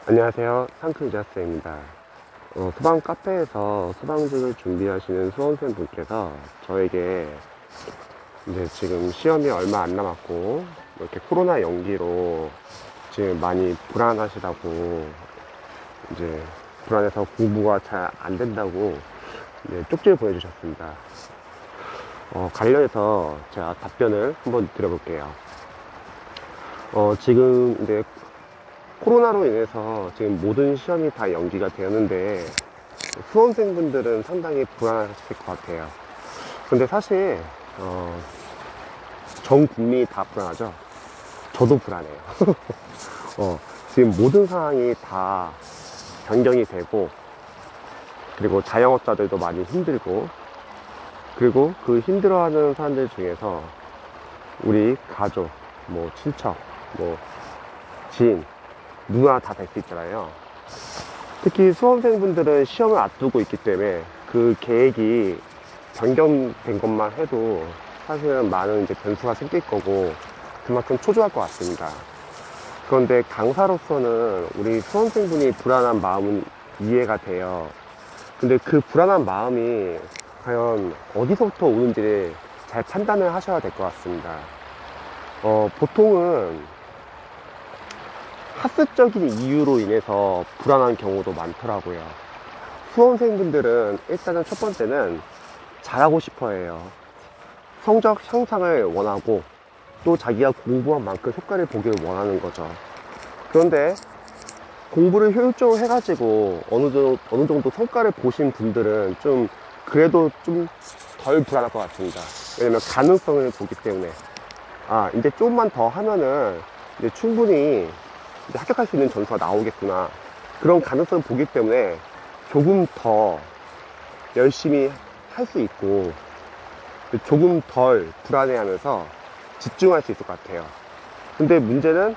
안녕하세요. 상큼 이자스입니다. 소방 카페에서 소방직을 준비하시는 수험생 분께서 저에게 이제 지금 시험이 얼마 안 남았고 이렇게 코로나 연기로 지금 많이 불안하시다고, 이제 불안해서 공부가 잘 안 된다고 이제 쪽지를 보내주셨습니다. 관련해서 제가 답변을 한번 드려볼게요. 지금 이제 코로나로 인해서 지금 모든 시험이 다 연기가 되었는데 수험생분들은 상당히 불안하실 것 같아요. 근데 사실 전 국민이 다 불안하죠. 저도 불안해요. 지금 모든 상황이 다 변경이 되고, 그리고 자영업자들도 많이 힘들고, 그리고 그 힘들어하는 사람들 중에서 우리 가족, 뭐 친척, 뭐 지인, 누구나 다 될 수 있잖아요. 특히 수험생분들은 시험을 앞두고 있기 때문에 그 계획이 변경된 것만 해도 사실은 많은 이제 변수가 생길 거고 그만큼 초조할 것 같습니다. 그런데 강사로서는 우리 수험생분이 불안한 마음은 이해가 돼요. 근데 그 불안한 마음이 과연 어디서부터 오는지를 잘 판단을 하셔야 될 것 같습니다. 보통은 학습적인 이유로 인해서 불안한 경우도 많더라고요. 수험생분들은 일단은 첫 번째는 잘하고 싶어 해요. 성적 향상을 원하고 또 자기가 공부한 만큼 효과를 보기를 원하는 거죠. 그런데 공부를 효율적으로 해가지고 어느 정도 성과를 보신 분들은 좀 그래도 좀 덜 불안할 것 같습니다. 왜냐면 가능성을 보기 때문에, 이제 조금만 더 하면은 이제 충분히 이제 합격할 수 있는 점수가 나오겠구나, 그런 가능성을 보기 때문에 조금 더 열심히 할 수 있고 조금 덜 불안해하면서 집중할 수 있을 것 같아요. 근데 문제는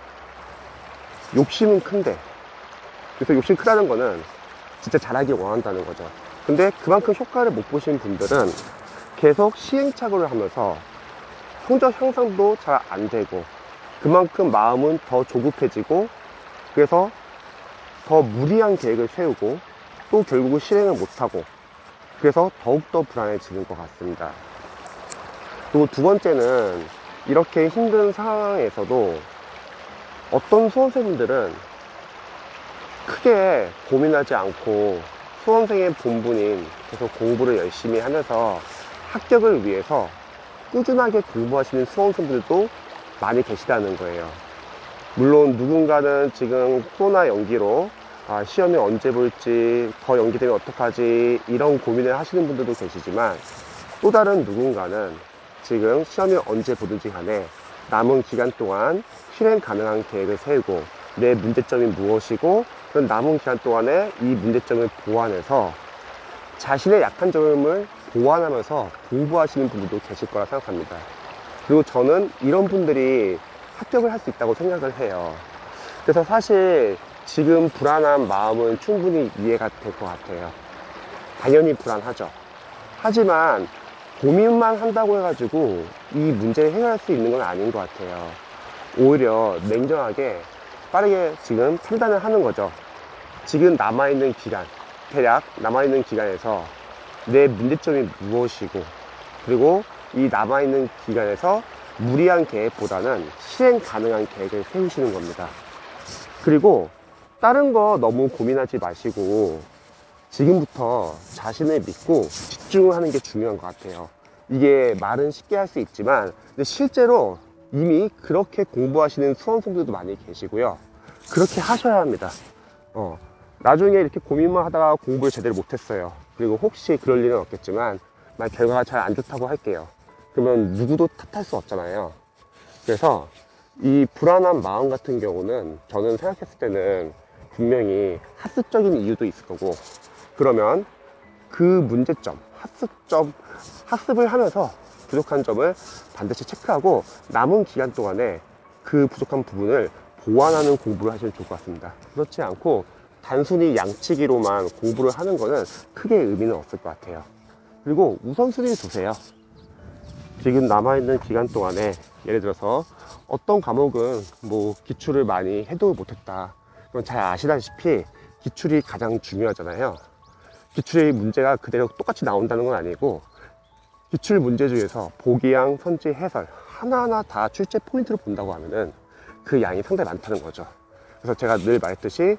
욕심은 큰데, 그래서 욕심 크다는 거는 진짜 잘하길 원한다는 거죠. 근데 그만큼 효과를 못 보신 분들은 계속 시행착오를 하면서 성적 향상도 잘 안 되고 그만큼 마음은 더 조급해지고, 그래서 더 무리한 계획을 세우고 또 결국은 실행을 못하고, 그래서 더욱더 불안해지는 것 같습니다. 그리고 두 번째는 이렇게 힘든 상황에서도 어떤 수험생분들은 크게 고민하지 않고 수험생의 본분인 계속 공부를 열심히 하면서 합격을 위해서 꾸준하게 공부하시는 수험생들도 많이 계시다는 거예요. 물론 누군가는 지금 코로나 연기로 시험이 언제 볼지, 더 연기되면 어떡하지, 이런 고민을 하시는 분들도 계시지만, 또 다른 누군가는 지금 시험이 언제 보든지 간에 남은 기간 동안 실행 가능한 계획을 세우고 내 문제점이 무엇이고 그 남은 기간 동안에 이 문제점을 보완해서 자신의 약한 점을 보완하면서 공부하시는 분들도 계실 거라 생각합니다. 그리고 저는 이런 분들이 합격을 할 수 있다고 생각을 해요. 그래서 사실 지금 불안한 마음은 충분히 이해가 될 것 같아요. 당연히 불안하죠. 하지만 고민만 한다고 해가지고 이 문제를 해결할 수 있는 건 아닌 것 같아요. 오히려 냉정하게 빠르게 지금 판단을 하는 거죠. 지금 남아있는 기간, 대략 남아있는 기간에서 내 문제점이 무엇이고, 그리고 이 남아있는 기간에서 무리한 계획보다는 실행 가능한 계획을 세우시는 겁니다. 그리고 다른 거 너무 고민하지 마시고 지금부터 자신을 믿고 집중하는 게 중요한 것 같아요. 이게 말은 쉽게 할 수 있지만 근데 실제로 이미 그렇게 공부하시는 수험생들도 많이 계시고요. 그렇게 하셔야 합니다. 나중에 이렇게 고민만 하다가 공부를 제대로 못했어요. 그리고 혹시 그럴 일은 없겠지만 만약 결과가 잘 안 좋다고 할게요. 그러면 누구도 탓할 수 없잖아요. 그래서 이 불안한 마음 같은 경우는 저는 생각했을 때는 분명히 학습적인 이유도 있을 거고, 그러면 그 문제점, 학습을 하면서 부족한 점을 반드시 체크하고 남은 기간 동안에 그 부족한 부분을 보완하는 공부를 하시면 좋을 것 같습니다. 그렇지 않고 단순히 양치기로만 공부를 하는 거는 크게 의미는 없을 것 같아요. 그리고 우선순위를 두세요. 지금 남아있는 기간 동안에 예를 들어서 어떤 과목은 뭐 기출을 많이 해도 못했다, 그럼 잘 아시다시피 기출이 가장 중요하잖아요. 기출의 문제가 그대로 똑같이 나온다는 건 아니고 기출 문제 중에서 보기양, 선지, 해설 하나하나 다 출제 포인트를 본다고 하면은 그 양이 상당히 많다는 거죠. 그래서 제가 늘 말했듯이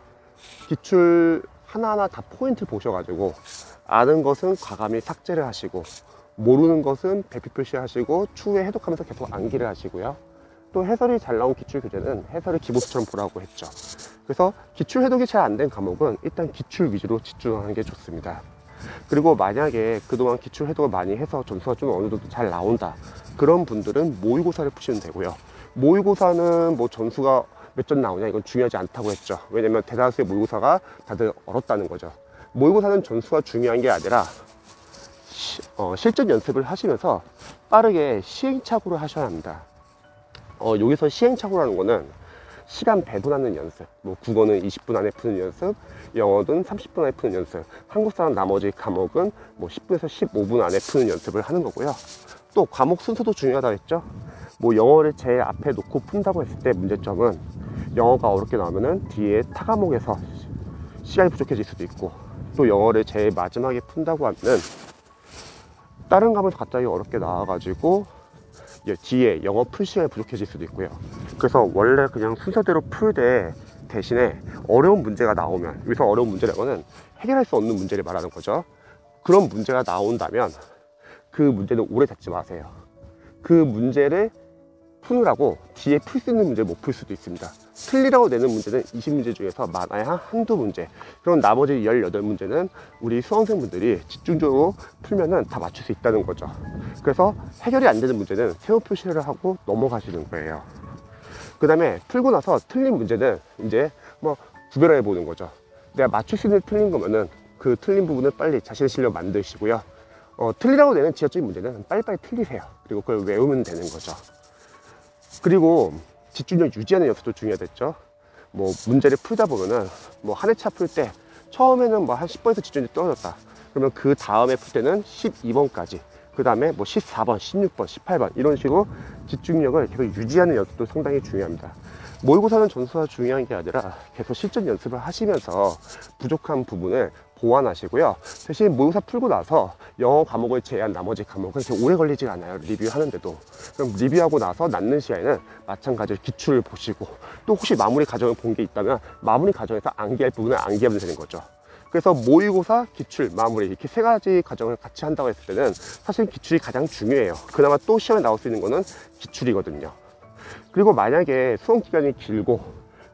기출 하나하나 다 포인트를 보셔가지고 아는 것은 과감히 삭제를 하시고 모르는 것은 배표 표시하시고 추후에 해독하면서 계속 암기를 하시고요. 또 해설이 잘 나온 기출 교재는 해설을 기본처럼 보라고 했죠. 그래서 기출 해독이 잘 안 된 과목은 일단 기출 위주로 집중하는 게 좋습니다. 그리고 만약에 그동안 기출 해독을 많이 해서 점수가 좀 어느 정도 잘 나온다, 그런 분들은 모의고사를 푸시면 되고요. 모의고사는 뭐 점수가 몇 점 나오냐 이건 중요하지 않다고 했죠. 왜냐면 대다수의 모의고사가 다들 어렵다는 거죠. 모의고사는 점수가 중요한 게 아니라 실전 연습을 하시면서 빠르게 시행착오를 하셔야 합니다. 여기서 시행착오라는 거는 시간 배분하는 연습, 뭐 국어는 20분 안에 푸는 연습, 영어는 30분 안에 푸는 연습, 한국사랑 나머지 과목은 뭐 10분에서 15분 안에 푸는 연습을 하는 거고요. 또 과목 순서도 중요하다고 했죠. 뭐 영어를 제일 앞에 놓고 푼다고 했을 때 문제점은 영어가 어렵게 나오면은 뒤에 타 과목에서 시간이 부족해질 수도 있고, 또 영어를 제일 마지막에 푼다고 하면은 다른 과목에서 갑자기 어렵게 나와가지고 뒤에 영어 풀 시간이 부족해질 수도 있고요. 그래서 원래 그냥 순서대로 풀되 대신에 어려운 문제가 나오면, 여기서 어려운 문제라는 거는 해결할 수 없는 문제를 말하는 거죠. 그런 문제가 나온다면 그 문제는 오래 잡지 마세요. 그 문제를 푸느라고 뒤에 풀 수 있는 문제를 못 풀 수도 있습니다. 틀리라고 내는 문제는 20문제 중에서 많아야 한두 문제, 그럼 나머지 18문제는 우리 수험생분들이 집중적으로 풀면은 다 맞출 수 있다는 거죠. 그래서 해결이 안 되는 문제는 세로 표시를 하고 넘어가시는 거예요. 그 다음에 풀고 나서 틀린 문제는 이제 뭐 구별해 보는 거죠. 내가 맞출 수 있는 틀린 거면은 그 틀린 부분을 빨리 자신의 실력 만드시고요. 틀리라고 내는 지역적인 문제는 빨리빨리 틀리세요. 그리고 그걸 외우면 되는 거죠. 그리고 집중력 유지하는 연습도 중요하겠죠. 뭐 문제를 풀다 보면은 뭐 한 회차 풀 때 처음에는 뭐 한 10번에서 집중력이 떨어졌다, 그러면 그 다음에 풀 때는 12번까지, 그 다음에 뭐 14번, 16번, 18번 이런 식으로 집중력을 계속 유지하는 연습도 상당히 중요합니다. 모의고사는 점수가 중요한 게 아니라 계속 실전 연습을 하시면서 부족한 부분을 보완하시고요. 대신 모의고사 풀고 나서 영어 과목을 제외한 나머지 과목은 이렇게 오래 걸리지 않아요. 리뷰하는데도. 그럼 리뷰하고 나서 남는 시간에는 마찬가지로 기출을 보시고, 또 혹시 마무리 과정을 본 게 있다면 마무리 과정에서 암기할 부분을 암기하면 되는 거죠. 그래서 모의고사, 기출, 마무리 이렇게 세 가지 과정을 같이 한다고 했을 때는 사실 기출이 가장 중요해요. 그나마 또 시험에 나올 수 있는 거는 기출이거든요. 그리고 만약에 수험 기간이 길고,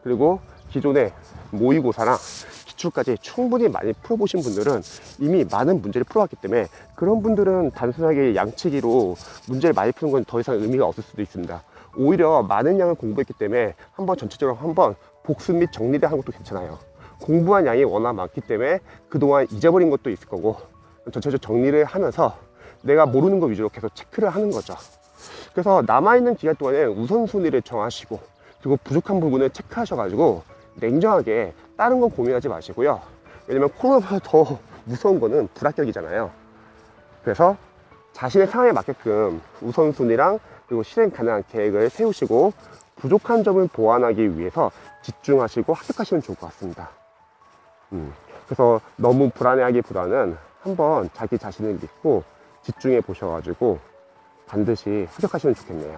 그리고 기존의 모의고사랑 기출까지 충분히 많이 풀어보신 분들은 이미 많은 문제를 풀어왔기 때문에 그런 분들은 단순하게 양치기로 문제를 많이 푸는 건 더 이상 의미가 없을 수도 있습니다. 오히려 많은 양을 공부했기 때문에 한번 전체적으로 한번 복습 및 정리를 하는 것도 괜찮아요. 공부한 양이 워낙 많기 때문에 그동안 잊어버린 것도 있을 거고, 전체적으로 정리를 하면서 내가 모르는 거 위주로 계속 체크를 하는 거죠. 그래서 남아있는 기간 동안에 우선순위를 정하시고, 그리고 부족한 부분을 체크하셔가지고 냉정하게 다른 건 고민하지 마시고요. 왜냐면 코로나보다 더 무서운 거는 불합격이잖아요. 그래서 자신의 상황에 맞게끔 우선순위랑 그리고 실행 가능한 계획을 세우시고 부족한 점을 보완하기 위해서 집중하시고 합격하시면 좋을 것 같습니다. 그래서 너무 불안해하기보다는 한번 자기 자신을 믿고 집중해 보셔가지고 반드시 합격하시면 좋겠네요.